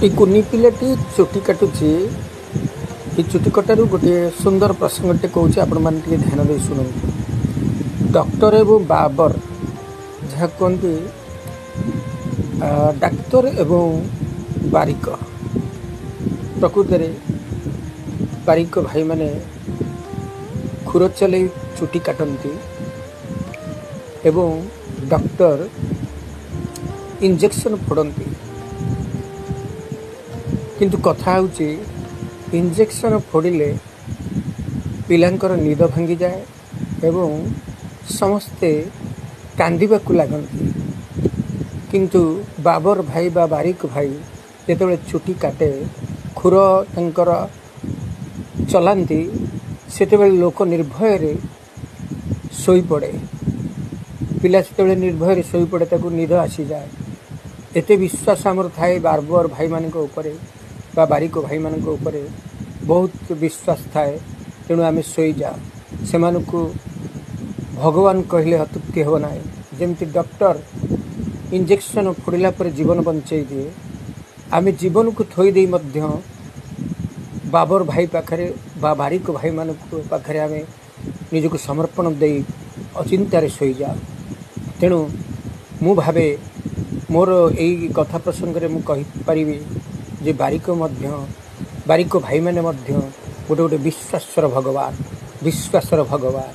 ये कुनी पिलाटी चुटी काटुची ये चुटी कटारू गोटे सुंदर प्रसंगटे कौच आपण मैंने ध्यान दे शुणु। डॉक्टर एवं बाबर जहाँ कहते डाक्तर एवं बारिक प्रकृत में बारिक भाई माने खुर चले चुटी काटती एवं डॉक्टर इंजेक्शन फोड़ती। किंतु कथा होची इंजेक्शन फोड़िले पिलांकर निद भांगी जाए एवं समस्ते कांदिबाकु लागंती। किंतु बाबर भाई बा बारिक भाई जेतेबेले चुटी काटे खुर तंकर चलांती सेतेबेले लोक निर्भय रे सोई पड़े। पिला सेतेबेले निर्भय रे सोई पड़े ताकू निद आसी जाए। एते विश्वास आमर थाए बाबर भाई मानक ऊपरे बा बारिक भाई मानक ऊपरे बहुत विश्वास थाए। तेणु आम शोई जा से भगवान कहले अत्युक्ति हो ना। जमती डॉक्टर इंजेक्शन फोड़ला पर जीवन बंचई दिए आम जीवन को थोई दे मध्य बाबर भाई पाखरे बा बारिक भाई मान पाखरे आम निजक समर्पण दे अचिंतार शोई जा। तेणु मु भावे मोर यही कथा प्रसंग में मुझे जे बारिक भाई मैंने गोटे गोटे विश्वासर भगवान विश्वासर भगवान।